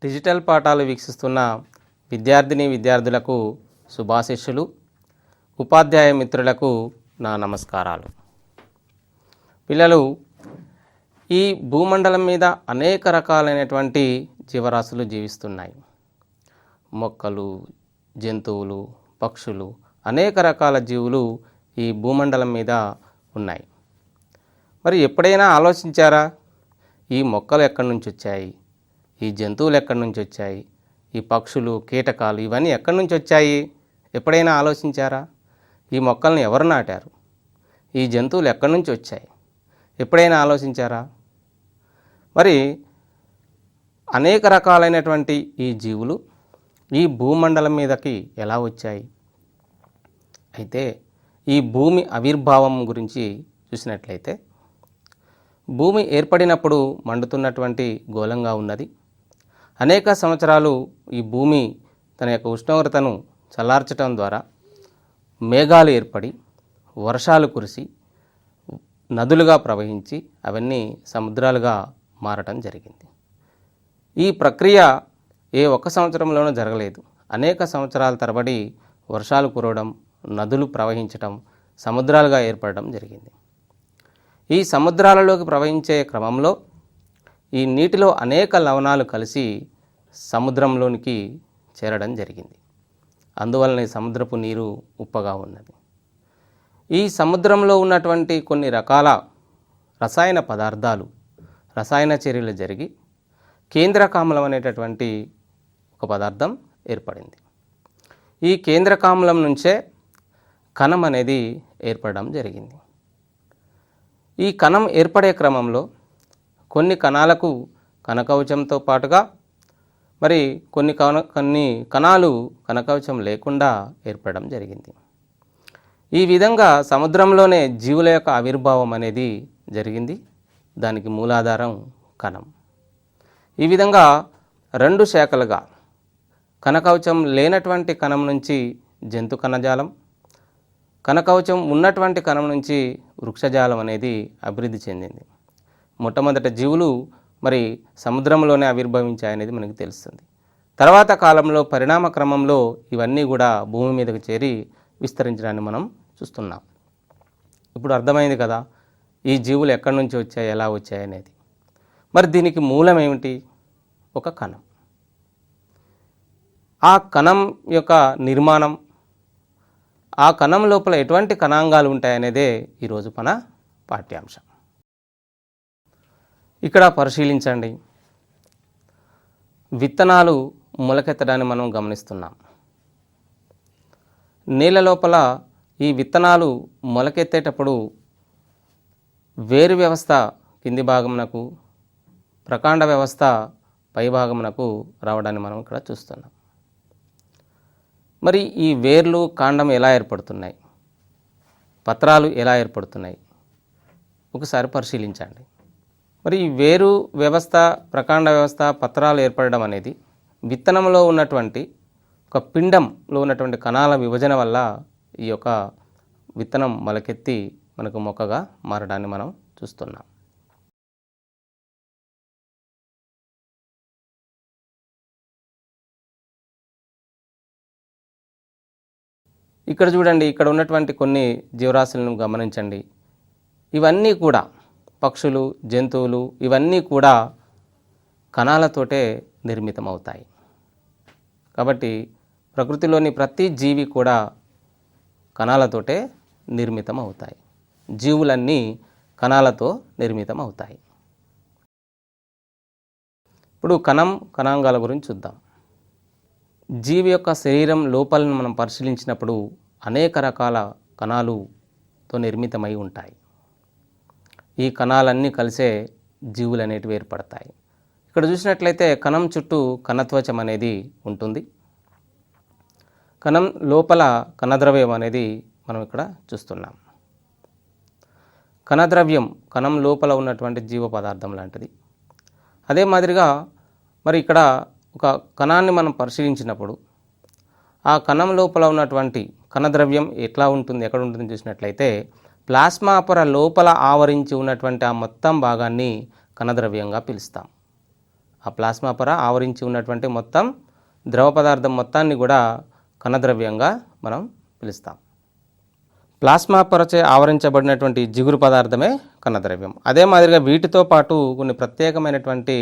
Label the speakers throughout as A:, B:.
A: Digital పాఠాలు వీక్షిస్తున్న విద్యార్థులకు శుభాశిస్సులు, ఉపాధ్యాయ మిత్రులకు నా నమస్కారాలు. పిల్లలు, ఈ భూమండలం మీద అనేక రకాలైనటువంటి జీవరాశులు జీవిస్తున్నాయి. మొక్కలు, జంతువులు, పక్షులు, అనేక రకాల జీవులు ఈ భూమండలం మీద ఉన్నాయి. మరి ఎప్పుడైనా ఆలోచించారా, ఈ మొక్కలు ఎక్కడి నుంచి వచ్చాయి, ఈ జంతువులు ఎక్కడి నుంచి వచ్చాయి, ఈ పక్షులు, కీటకాలు ఇవన్నీ ఎక్కడి నుంచి వచ్చాయి? ఎప్పుడైనా ఆలోచించారా? ఈ మొక్కల్ని ఎవరు నాటారు? ఈ జంతువులు ఎక్కడి నుంచి వచ్చాయి? ఎప్పుడైనా ఆలోచించారా? మరి అనేక రకాలైనటువంటి ఈ జీవులు ఈ భూమండలం మీదకి ఎలా వచ్చాయి? అయితే ఈ భూమి ఆవిర్భావం గురించి చూసినట్లయితే, భూమి ఏర్పడినప్పుడు మండుతున్నటువంటి గోళంగా ఉన్నది. అనేక సంవత్సరాలు ఈ భూమి తన యొక్క ఉష్ణోగ్రతను చల్లార్చడం ద్వారా మేఘాలు ఏర్పడి వర్షాలు కురిసి నదులుగా ప్రవహించి అవన్నీ సముద్రాలుగా మారటం జరిగింది. ఈ ప్రక్రియ ఏ ఒక్క సంవత్సరంలోనూ జరగలేదు. అనేక సంవత్సరాల తరబడి వర్షాలు కురవడం, నదులు ప్రవహించడం, సముద్రాలుగా ఏర్పడడం జరిగింది. ఈ సముద్రాలలోకి ప్రవహించే క్రమంలో ఈ నీటిలో అనేక లవణాలు కలిసి సముద్రంలోనికి చేరడం జరిగింది. అందువలన సముద్రపు నీరు ఉప్పగా ఉన్నది. ఈ సముద్రంలో ఉన్నటువంటి కొన్ని రకాల రసాయన పదార్థాలు, రసాయన చర్యలు జరిగి కేంద్రకామ్లం అనేటటువంటి ఒక పదార్థం ఏర్పడింది. ఈ కేంద్రకామ్లం నుంచే కణం అనేది ఏర్పడడం జరిగింది. ఈ కణం ఏర్పడే క్రమంలో కొన్ని కణాలకు కణకవచంతో పాటుగా మరి కొన్ని కణాలు కణకవచం లేకుండా ఏర్పడడం జరిగింది. ఈ విధంగా సముద్రంలోనే జీవుల యొక్క ఆవిర్భావం అనేది జరిగింది. దానికి మూలాధారం కణం. ఈ విధంగా రెండు శాఖలుగా కణకవచం లేనటువంటి కణం నుంచి జంతు కణజాలం, కణకవచం ఉన్నటువంటి కణం నుంచి వృక్షజాలం అనేది అభివృద్ధి చెందింది. మొట్టమొదట జీవులు మరి సముద్రంలోనే ఆవిర్భవించాయనేది మనకు తెలుస్తుంది. తర్వాత కాలంలో పరిణామ క్రమంలో ఇవన్నీ కూడా భూమి మీదకు చేరి విస్తరించడాన్ని మనం చూస్తున్నాం. ఇప్పుడు అర్థమైంది కదా, ఈ జీవులు ఎక్కడి నుంచి వచ్చాయి, ఎలా వచ్చాయి అనేది. మరి దీనికి మూలం ఏమిటి? ఒక కణం. ఆ కణం యొక్క నిర్మాణం, ఆ కణం లోపల ఎటువంటి కణాంగాలు ఉంటాయనేదే ఈరోజు మన పాఠ్యాంశం. ఇక్కడ పరిశీలించండి. విత్తనాలు మొలకెత్తడాన్ని మనం గమనిస్తున్నాం. నేల లోపల ఈ విత్తనాలు మొలకెత్తేటప్పుడు వేరు వ్యవస్థ కింది భాగమునకు, ప్రకాండ వ్యవస్థ పై భాగమునకు రావడాన్ని మనం ఇక్కడ చూస్తున్నాం. మరి ఈ వేర్లు, కాండం ఎలా ఏర్పడుతున్నాయి, పత్రాలు ఎలా ఏర్పడుతున్నాయి ఒకసారి పరిశీలించండి. మరి ఈ వేరు వ్యవస్థ, ప్రకాండ వ్యవస్థ, పత్రాలు ఏర్పడడం అనేది విత్తనంలో ఉన్నటువంటి ఒక పిండంలో ఉన్నటువంటి కణాల విభజన వల్ల ఈ యొక్క విత్తనం మొలకెత్తి మనకు మొక్కగా మారడాన్ని మనం చూస్తున్నాం. ఇక్కడ చూడండి, ఇక్కడ ఉన్నటువంటి కొన్ని జీవరాశులను గమనించండి. ఇవన్నీ కూడా పక్షులు, జంతువులు ఇవన్నీ కూడా కణాలతోటే నిర్మితమవుతాయి. కాబట్టి ప్రకృతిలోని ప్రతి జీవి కూడా కణాలతోటే నిర్మితం అవుతాయి. జీవులన్నీ కణాలతో నిర్మితం అవుతాయి. ఇప్పుడు కణాంగాల గురించి చూద్దాం. జీవి యొక్క శరీరం లోపలను మనం పరిశీలించినప్పుడు అనేక రకాల కణాలుతో నిర్మితమై ఉంటాయి. ఈ కణాలన్నీ కలిసే జీవులు అనేటివి ఏర్పడతాయి. ఇక్కడ చూసినట్లయితే కణం చుట్టూ కణత్వచం అనేది ఉంటుంది. కణం లోపల కణద్రవ్యం అనేది మనం ఇక్కడ చూస్తున్నాం. కణద్రవ్యం కణం లోపల ఉన్నటువంటి జీవ పదార్థం లాంటిది. అదే మాదిరిగా మరి ఇక్కడ ఒక కణాన్ని మనం పరిశీలించినప్పుడు ఆ కణం లోపల ఉన్నటువంటి కణద్రవ్యం ఎట్లా ఉంటుంది, ఎక్కడ ఉంటుంది చూసినట్లయితే ప్లాస్మా పొర లోపల ఆవరించి ఉన్నటువంటి ఆ మొత్తం భాగాన్ని కణద్రవ్యంగా పిలుస్తాం. ఆ ప్లాస్మా పొర ఆవరించి ఉన్నటువంటి మొత్తం ద్రవ పదార్థం మొత్తాన్ని కూడా కణద్రవ్యంగా మనం పిలుస్తాం. ప్లాస్మా పొరచే ఆవరించబడినటువంటి జిగురు పదార్థమే కణద్రవ్యం. అదే మాదిరిగా వీటితో పాటు కొన్ని ప్రత్యేకమైనటువంటి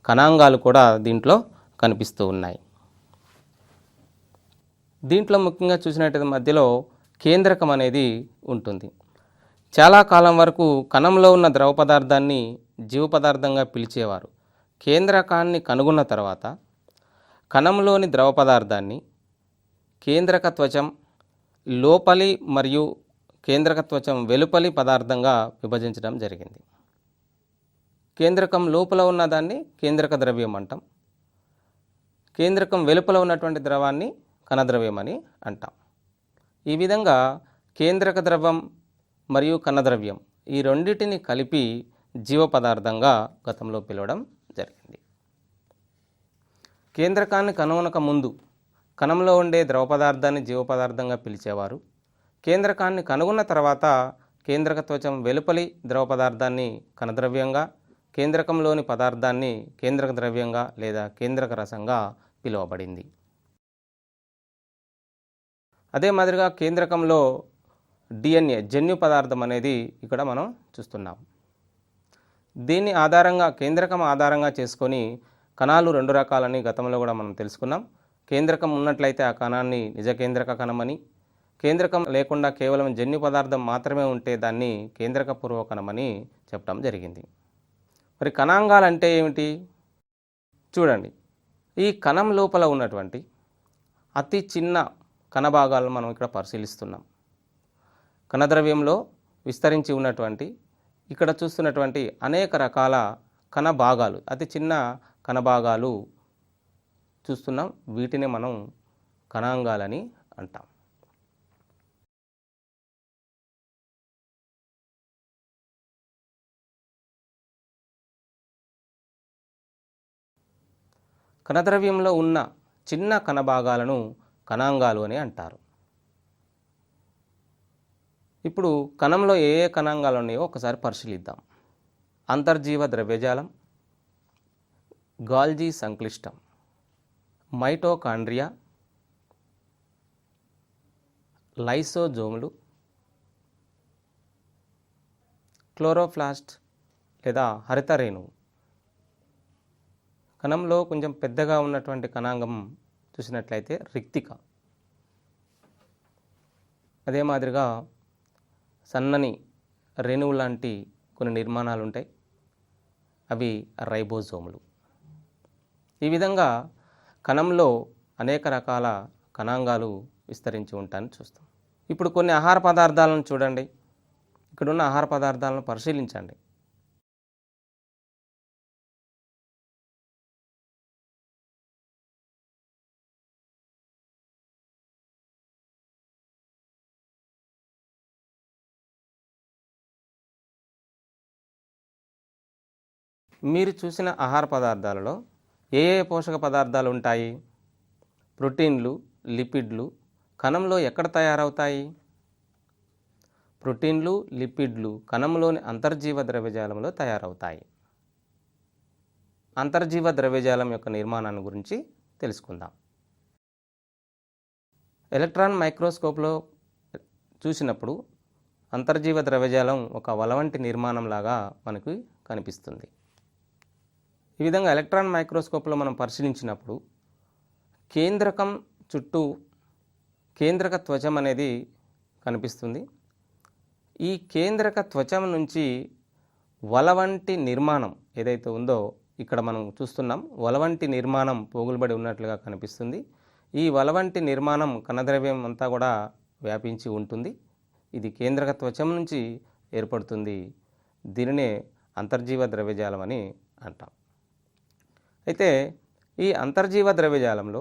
A: కణాంగాలు కూడా దీంట్లో కనిపిస్తూ ఉన్నాయి. దీంట్లో ముఖ్యంగా చూసినట్టయితే మధ్యలో కేంద్రకం అనేది ఉంటుంది. చాలా కాలం వరకు కణంలో ఉన్న ద్రవ పదార్థాన్ని జీవ పదార్థంగా పిలిచేవారు. కేంద్రకాన్ని కనుగొన్న తర్వాత కణంలోని ద్రవ పదార్థాన్ని కేంద్రక త్వచం లోపలి మరియు కేంద్రక త్వచం వెలుపలి పదార్థంగా విభజించడం జరిగింది. కేంద్రకం లోపల ఉన్న దాన్ని కేంద్రక ద్రవ్యం అంటాం. కేంద్రకం వెలుపల ఉన్నటువంటి ద్రవాన్ని కణద్రవ్యం అని అంటాం. ఈ విధంగా కేంద్రక ద్రవం మరియు కణద్రవ్యం ఈ రెండింటిని కలిపి జీవ పదార్థంగా గతంలో పిలవడం జరిగింది. కేంద్రకాన్ని కనుగొనక ముందు కణంలో ఉండే ద్రవ పదార్థాన్ని జీవ పదార్థంగా పిలిచేవారు. కేంద్రకాన్ని కనుగొన్న తర్వాత కేంద్రక త్వచం వెలుపలి ద్రవ పదార్థాన్ని కణద్రవ్యంగా, కేంద్రకంలోని పదార్థాన్ని కేంద్రక ద్రవ్యంగా లేదా కేంద్రక రసంగా పిలువబడింది. అదే మాదిరిగా కేంద్రకంలో DNA జన్యు పదార్థం అనేది ఇక్కడ మనం చూస్తున్నాం. దీన్ని ఆధారంగా కేంద్రకం ఆధారంగా చేసుకొని కణాలు రెండు రకాలని గతంలో కూడా మనం తెలుసుకున్నాం. కేంద్రకం ఉన్నట్లయితే ఆ కణాన్ని నిజ కేంద్రక కణమని, కేంద్రకం లేకుండా కేవలం జన్యు పదార్థం మాత్రమే ఉంటే దాన్ని కేంద్రక పూర్వ కణమని చెప్పడం జరిగింది. మరి కణాంగాలు అంటే ఏమిటి? చూడండి, ఈ కణం లోపల ఉన్నటువంటి అతి చిన్న కణ భాగాలను మనం ఇక్కడ పరిశీలిస్తున్నాం. కణద్రవ్యంలో విస్తరించి ఉన్నటువంటి ఇక్కడ చూస్తున్నటువంటి అనేక రకాల కణ భాగాలు, అతి చిన్న కణ భాగాలు చూస్తున్నాం. వీటిని మనం కణాంగాలని అంటాం. కణద్రవ్యంలో ఉన్న చిన్న కణ భాగాలను కణాంగాలు అని అంటారు. ఇప్పుడు కణంలో ఏ ఏ కణాంగాలు ఉన్నాయో ఒకసారి పరిశీలిద్దాం. అంతర్జీవ ద్రవ్యజాలం, గాల్జీ సంక్లిష్టం, మైటోకాండ్రియా, లైసోజోములు, క్లోరోప్లాస్ట్ లేదా హరిత రేణువు. కణంలో కొంచెం పెద్దగా ఉన్నటువంటి కణాంగం చూసినట్లయితే రిక్తిక. అదే మాదిరిగా సన్నని రేణువు లాంటి కొన్ని నిర్మాణాలు ఉంటాయి, అవి రైబోజోములు. ఈ విధంగా కణంలో అనేక రకాల కణాంగాలు విస్తరించి ఉంటాయని చూస్తాం. ఇప్పుడు కొన్ని ఆహార పదార్థాలను చూడండి. ఇక్కడున్న ఆహార పదార్థాలను పరిశీలించండి. మీరు చూసిన ఆహార పదార్థాలలో ఏ ఏ పోషక పదార్థాలు ఉంటాయి? ప్రోటీన్లు, లిపిడ్లు కణంలో ఎక్కడ తయారవుతాయి? ప్రోటీన్లు, లిపిడ్లు కణంలోని అంతర్జీవ ద్రవ్యజాలంలో తయారవుతాయి. అంతర్జీవ ద్రవ్యజాలం యొక్క నిర్మాణాన్ని గురించి తెలుసుకుందాం. ఎలక్ట్రాన్ మైక్రోస్కోప్లో చూసినప్పుడు అంతర్జీవ ద్రవ్యజాలం ఒక వల వంటి నిర్మాణంలాగా మనకు కనిపిస్తుంది. ఈ విధంగా ఎలక్ట్రాన్ మైక్రోస్కోప్లో మనం పరిశీలించినప్పుడు కేంద్రకం చుట్టూ కేంద్రక త్వచం అనేది కనిపిస్తుంది. ఈ కేంద్రక త్వచం నుంచి వల వంటి నిర్మాణం ఏదైతే ఉందో ఇక్కడ మనం చూస్తున్నాం. వల వంటి నిర్మాణం పోగులుబడి ఉన్నట్లుగా కనిపిస్తుంది. ఈ వల వంటి నిర్మాణం కణద్రవ్యం అంతా కూడా వ్యాపించి ఉంటుంది. ఇది కేంద్రక త్వచం నుంచి ఏర్పడుతుంది. దీనినే అంతర్జీవ ద్రవ్యజాలం అని అంటాం. అయితే ఈ అంతర్జీవ ద్రవ్యజాలంలో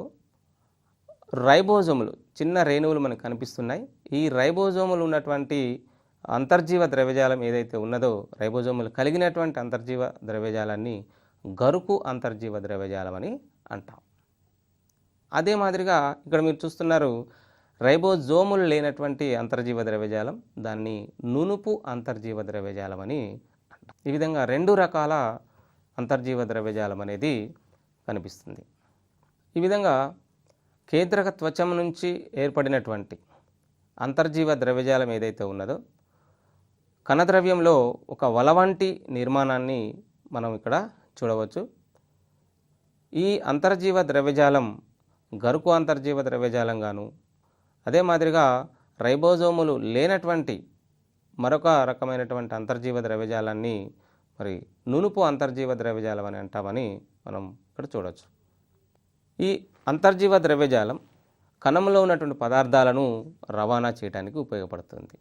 A: రైబోజోములు, చిన్న రేణువులు మనకు కనిపిస్తున్నాయి. ఈ రైబోజోములు ఉన్నటువంటి అంతర్జీవ ద్రవ్యజాలం ఏదైతే ఉన్నదో, రైబోజోములు కలిగినటువంటి అంతర్జీవ ద్రవ్యజాలాన్ని గరుకు అంతర్జీవ ద్రవ్యజాలం అని అంటాం. అదే మాదిరిగా ఇక్కడ మీరు చూస్తున్నారు రైబోజోములు లేనటువంటి అంతర్జీవ ద్రవ్యజాలం, దాన్ని నునుపు అంతర్జీవ ద్రవ్యజాలం అని అంటాం. ఈ విధంగా రెండు రకాల అంతర్జీవ ద్రవ్యజాలం అనేది కనిపిస్తుంది. ఈ విధంగా కేంద్రక త్వచం నుంచి ఏర్పడినటువంటి అంతర్జీవ ద్రవ్యజాలం ఏదైతే ఉన్నదో కణద్రవ్యంలో ఒక వల వంటి నిర్మాణాన్ని మనం ఇక్కడ చూడవచ్చు. ఈ అంతర్జీవ ద్రవ్యజాలం గరుకు అంతర్జీవ ద్రవ్యజాలంగాను, అదే మాదిరిగా రైబోజోములు లేనటువంటి మరొక రకమైనటువంటి అంతర్జీవ ద్రవ్యజాలాన్ని మరి నునుపు అంతర్జీవ ద్రవ్యజాలం అని అంటామని మనం ఇక్కడ చూడవచ్చు. ఈ అంతర్జీవ ద్రవ్యజాలం కణంలో ఉన్నటువంటి పదార్థాలను రవాణా చేయడానికి ఉపయోగపడుతుంది.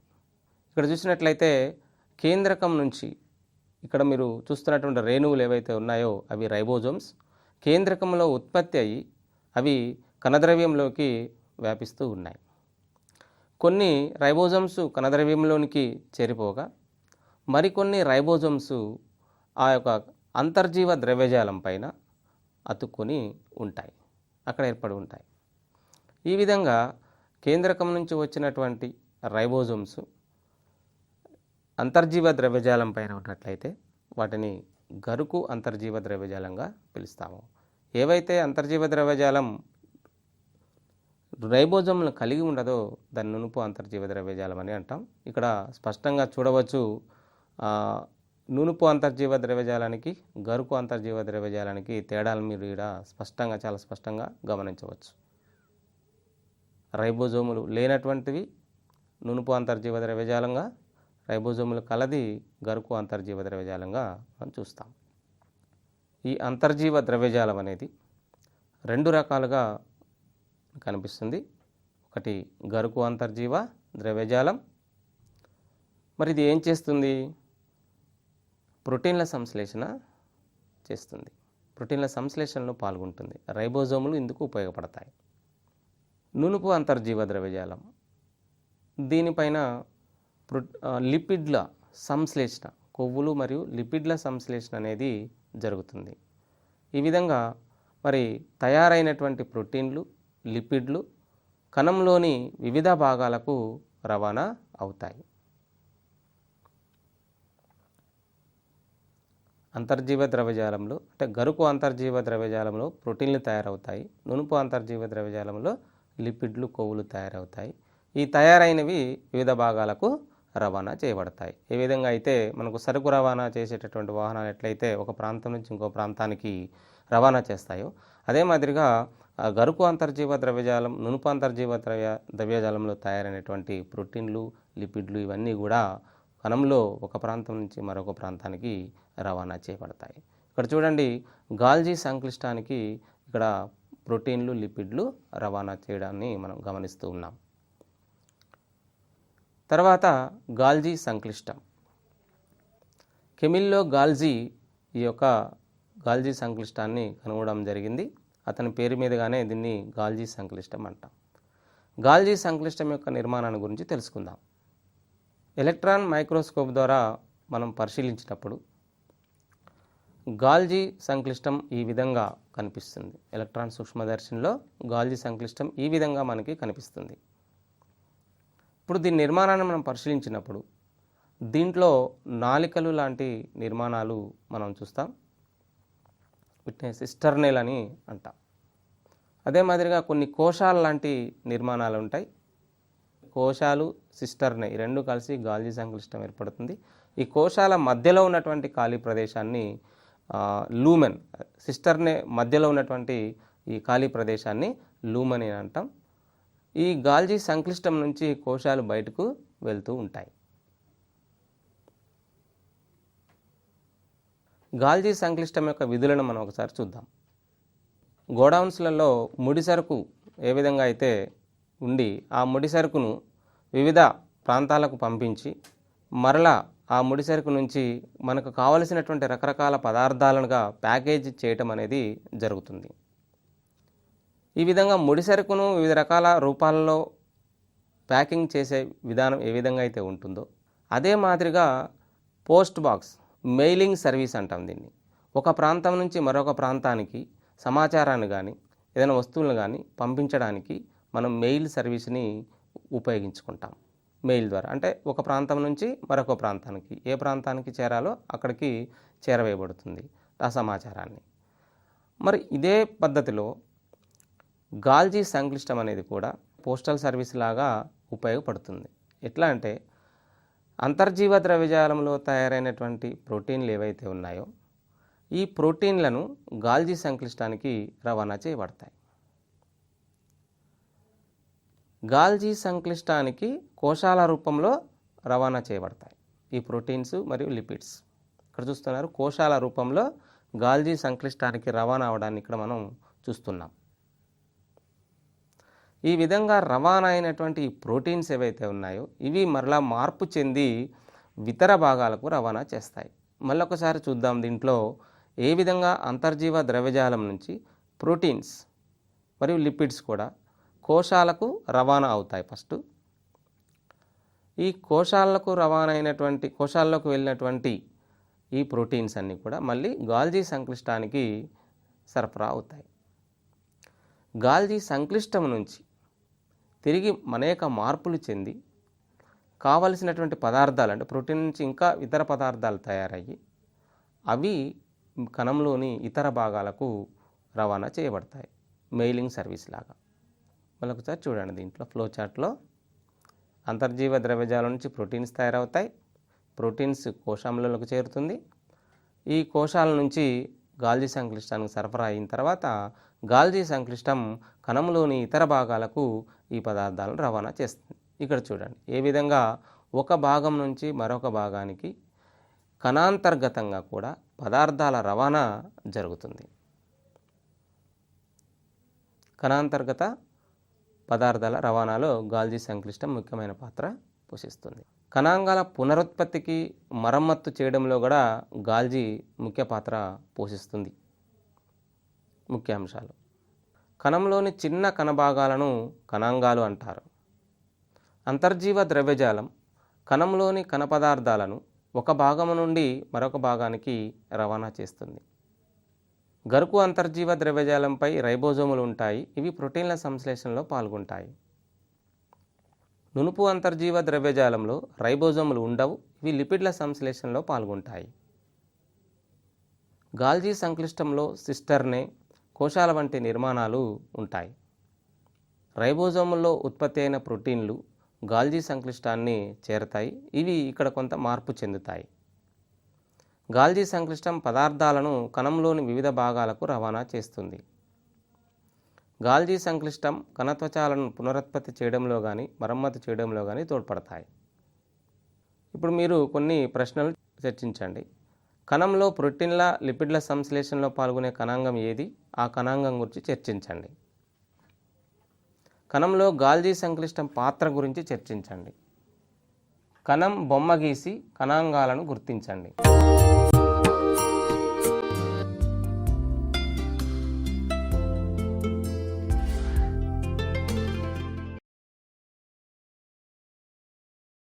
A: ఇక్కడ చూసినట్లయితే కేంద్రకం నుంచి ఇక్కడ మీరు చూస్తున్నటువంటి రేణువులు ఏవైతే ఉన్నాయో అవి రైబోజోమ్స్. కేంద్రకంలో ఉత్పత్తి అయ్యి అవి కణద్రవ్యంలోకి వ్యాపిస్తూ ఉన్నాయి. కొన్ని రైబోజోమ్స్ కణద్రవ్యంలోనికి చేరిపోగా మరికొన్ని రైబోజోమ్స్ ఆ యొక్క అంతర్జీవ ద్రవ్యజాలం పైన అతుక్కొని ఉంటాయి, అక్కడ ఏర్పడి ఉంటాయి. ఈ విధంగా కేంద్రకం నుంచి వచ్చినటువంటి రైబోజోమ్స్ అంతర్జీవ ద్రవ్యజాలం పైన ఉన్నట్లయితే వాటిని గరుకు అంతర్జీవ ద్రవ్యజాలంగా పిలుస్తాము. ఏవైతే అంతర్జీవ ద్రవ్యజాలం రైబోజోమ్లను కలిగి ఉండదో దాన్ని నునుపు అంతర్జీవ ద్రవ్యజాలం అని అంటాం. ఇక్కడ స్పష్టంగా చూడవచ్చు నునుపు అంతర్జీవ ద్రవ్యజాలానికి గరుకు అంతర్జీవ ద్రవ్యజాలానికి తేడాలు మీరు ఇక్కడ చాలా స్పష్టంగా గమనించవచ్చు. రైబోజోములు లేనటువంటివి నునుపు అంతర్జీవ ద్రవ్యజాలంగా, రైబోజోములు కలది గరుకు అంతర్జీవ ద్రవ్యజాలంగా మనం చూస్తాం. ఈ అంతర్జీవ ద్రవ్యజాలం అనేది రెండు రకాలుగా కనిపిస్తుంది. ఒకటి గరుకు అంతర్జీవ ద్రవ్యజాలం. మరి ఇది ఏం చేస్తుంది? ప్రోటీన్ల సంశ్లేషణ చేస్తుంది, ప్రోటీన్ల సంశ్లేషణలో పాల్గొంటుంది. రైబోజోములు ఇందుకు ఉపయోగపడతాయి. నునుపు అంతర్జీవ ద్రవ్యజాలం దీనిపైన లిపిడ్ల సంశ్లేషణ, కొవ్వులు మరియు లిపిడ్ల సంశ్లేషణ అనేది జరుగుతుంది. ఈ విధంగా మరి తయారైనటువంటి ప్రోటీన్లు, లిపిడ్లు కణంలోని వివిధ భాగాలకు రవాణా అవుతాయి. అంతర్జీవ ద్రవ్యజాలంలో అంటే గరుకు అంతర్జీవ ద్రవ్యజాలంలో ప్రోటీన్లు తయారవుతాయి. నునుపు అంతర్జీవ ద్రవ్యజాలంలో లిపిడ్లు, కొవ్వులు తయారవుతాయి. ఈ తయారైనవి వివిధ భాగాలకు రవాణా చేయబడతాయి. ఏ విధంగా అయితే మనకు సరుకు రవాణా చేసేటటువంటి వాహనాలు ఎట్లయితే ఒక ప్రాంతం నుంచి ఇంకో ప్రాంతానికి రవాణా చేస్తాయో అదే మాదిరిగా గరుకు అంతర్జీవ ద్రవ్యజాలం, నునుపు అంతర్జీవ ద్రవ్యజాలంలో తయారైనటువంటి ప్రోటీన్లు, లిపిడ్లు ఇవన్నీ కూడా కణంలో ఒక ప్రాంతం నుంచి మరొక ప్రాంతానికి రవాణా చేయబడతాయి. ఇక్కడ చూడండి, గాల్జీ సంక్లిష్టానికి ఇక్కడ ప్రోటీన్లు, లిపిడ్లు రవాణా చేయడాన్ని మనం గమనిస్తూ ఉన్నాం. తర్వాత గాల్జీ సంక్లిష్టం. కెమిల్లో గాల్జీ ఈ యొక్క గాల్జీ సంక్లిష్టాన్ని కనుగొనడం జరిగింది. అతని పేరు మీదుగానే దీన్ని గాల్జీ సంక్లిష్టం అంటాం. గాల్జీ సంక్లిష్టం యొక్క నిర్మాణాన్ని గురించి తెలుసుకుందాం. ఎలక్ట్రాన్ మైక్రోస్కోప్ ద్వారా మనం పరిశీలించినప్పుడు గాల్జీ సంక్లిష్టం ఈ విధంగా కనిపిస్తుంది. ఎలక్ట్రాన్ సూక్ష్మదర్శినిలో గాల్జీ సంక్లిష్టం ఈ విధంగా మనకి కనిపిస్తుంది. ఇప్పుడు దీని నిర్మాణాన్ని మనం పరిశీలించినప్పుడు దీంట్లో నాలికలు లాంటి నిర్మాణాలు మనం చూస్తాం. వీటిని సిస్టర్నేల్ అని అంటాం. అదే మాదిరిగా కొన్ని కోశాల లాంటి నిర్మాణాలు ఉంటాయి. కోశాలు, సిస్టర్నే ఈ రెండు కలిసి గాల్జీ సంక్లిష్టం ఏర్పడుతుంది. ఈ కోశాల మధ్యలో ఉన్నటువంటి ఖాళీ ప్రదేశాన్ని లూమెన్, సిస్టర్నే మధ్యలో ఉన్నటువంటి ఈ ఖాళీ ప్రదేశాన్ని లూమెన్ అని అంటాం. ఈ గాల్జీ సంక్లిష్టం నుంచి కోశాలు బయటకు వెళ్తూ ఉంటాయి. గాల్జీ సంక్లిష్టం యొక్క విధులను మనం ఒకసారి చూద్దాం. గోడౌన్స్లలో ముడి సరుకు ఏ విధంగా అయితే ఉండి ఆ ముడి సరుకును వివిధ ప్రాంతాలకు పంపించి మరలా ఆ ముడి సరుకు నుంచి మనకు కావలసినటువంటి రకరకాల పదార్థాలుగా ప్యాకేజ్ చేయటం అనేది జరుగుతుంది. ఈ విధంగా ముడి సరుకును వివిధ రకాల రూపాలలో ప్యాకింగ్ చేసే విధానం ఏ విధంగా అయితే ఉంటుందో అదే మాదిరిగా పోస్ట్ బాక్స్, మెయిలింగ్ సర్వీస్ అంటాం దీన్ని. ఒక ప్రాంతం నుంచి మరొక ప్రాంతానికి సమాచారాన్ని కానీ ఏదైనా వస్తువులను కానీ పంపించడానికి మనం మెయిల్ సర్వీస్ని ఉపయోగించుకుంటాం. మెయిల్ ద్వారా అంటే ఒక ప్రాంతం నుంచి మరొక ప్రాంతానికి, ఏ ప్రాంతానికి చేరాలో అక్కడికి చేరవేయబడుతుంది ఆ సమాచారాన్ని. మరి ఇదే పద్ధతిలో గాల్జీ సంక్లిష్టం అనేది కూడా పోస్టల్ సర్వీస్ లాగా ఉపయోగపడుతుంది. ఎట్లా అంటే అంతర్జీవ ద్రవ్యజాలంలో తయారైనటువంటి ప్రోటీన్లు ఏవైతే ఉన్నాయో ఈ ప్రోటీన్లను గాల్జీ సంక్లిష్టానికి రవాణా చేయబడతాయి. గాల్జీ సంక్లిష్టానికి కోశాల రూపంలో రవాణా చేయబడతాయి ఈ ప్రోటీన్స్ మరియు లిపిడ్స్. ఇక్కడ చూస్తున్నారు కోశాల రూపంలో గాల్జీ సంక్లిష్టానికి రవాణా అవడాన్ని ఇక్కడ మనం చూస్తున్నాం. ఈ విధంగా రవాణా అయినటువంటి ఈ ప్రోటీన్స్ ఏవైతే ఉన్నాయో ఇవి మరలా మార్పు చెంది ఇతర భాగాలకు రవాణా చేస్తాయి. మళ్ళొకసారి చూద్దాం దీంట్లో ఏ విధంగా అంతర్జీవ ద్రవ్యజాలం నుంచి ప్రోటీన్స్ మరియు లిపిడ్స్ కూడా కోశాలకు రవాణా అవుతాయి. ఫస్ట్ ఈ కోశాలకు రవాణా అయినటువంటి కోశాల్లోకి వెళ్ళినటువంటి ఈ ప్రోటీన్స్ అన్నీ కూడా మళ్ళీ గాల్జీ సంక్లిష్టానికి సరఫరా అవుతాయి. గాల్జీ సంక్లిష్టం నుంచి తిరిగి అనేక మార్పులు చెంది కావలసినటువంటి పదార్థాలు అంటే ప్రోటీన్ నుంచి ఇంకా ఇతర పదార్థాలు తయారయ్యి అవి కణంలోని ఇతర భాగాలకు రవాణా చేయబడతాయి మెయిలింగ్ సర్వీస్ లాగా. మళ్ళొకసారి చూడండి దీంట్లో ఫ్లో చార్ట్లో అంతర్జీవ ద్రవ్యజాలం నుంచి ప్రోటీన్స్ తయారవుతాయి. ప్రోటీన్స్ కోశంలోకి చేరుతుంది. ఈ కోశాల నుంచి గాల్జీ సంక్లిష్టానికి సరఫరా అయిన తర్వాత గాల్జీ సంక్లిష్టం కణంలోని ఇతర భాగాలకు ఈ పదార్థాలను రవాణా చేస్తుంది. ఇక్కడ చూడండి ఏ విధంగా ఒక భాగం నుంచి మరొక భాగానికి కణాంతర్గతంగా కూడా పదార్థాల రవాణా జరుగుతుంది. కణాంతర్గత పదార్థాల రవాణాలో గాల్జీ సంక్లిష్టం ముఖ్యమైన పాత్ర పోషిస్తుంది. కణాంగాల పునరుత్పత్తికి మరమ్మత్తు చేయడంలో కూడా గాల్జీ ముఖ్య పాత్ర పోషిస్తుంది. ముఖ్య అంశాలు కణంలోని చిన్న కణభాగాలను కణాంగాలు అంటారు. అంతర్జీవ ద్రవ్యజాలం కణంలోని కణ పదార్థాలను ఒక భాగం నుండి మరొక భాగానికి రవాణా చేస్తుంది. గరుకు అంతర్జీవ ద్రవ్యజాలంపై రైబోజోములు ఉంటాయి. ఇవి ప్రోటీన్ల సంశ్లేషణలో పాల్గొంటాయి. నునుపు అంతర్జీవ ద్రవ్యజాలంలో రైబోజోములు ఉండవు. ఇవి లిపిడ్ల సంశ్లేషణలో పాల్గొంటాయి. గాల్జీ సంక్లిష్టంలో సిస్టర్నే కోశాల వంటి నిర్మాణాలు ఉంటాయి. రైబోజోముల్లో ఉత్పత్తి అయిన ప్రోటీన్లు గాల్జీ సంక్లిష్టాన్ని చేరతాయి. ఇవి ఇక్కడ కొంత మార్పు చెందుతాయి. గాల్జీ సంక్లిష్టం పదార్థాలను కణంలోని వివిధ భాగాలకు రవాణా చేస్తుంది. గాల్జీ సంక్లిష్టం కణత్వచాలను పునరుత్పత్తి చేయడంలో కానీ మరమ్మతు చేయడంలో కానీ తోడ్పడతాయి. ఇప్పుడు మీరు కొన్ని ప్రశ్నలు చర్చించండి. కణంలో ప్రోటీన్ల లిపిడ్ల సంశ్లేషణలో పాల్గొనే కణాంగం ఏది? ఆ కణాంగం గురించి చర్చించండి. కణంలో గాల్జీ సంక్లిష్టం పాత్ర గురించి చర్చించండి. కణం బొమ్మ గీసి కణాంగాలను గుర్తించండి.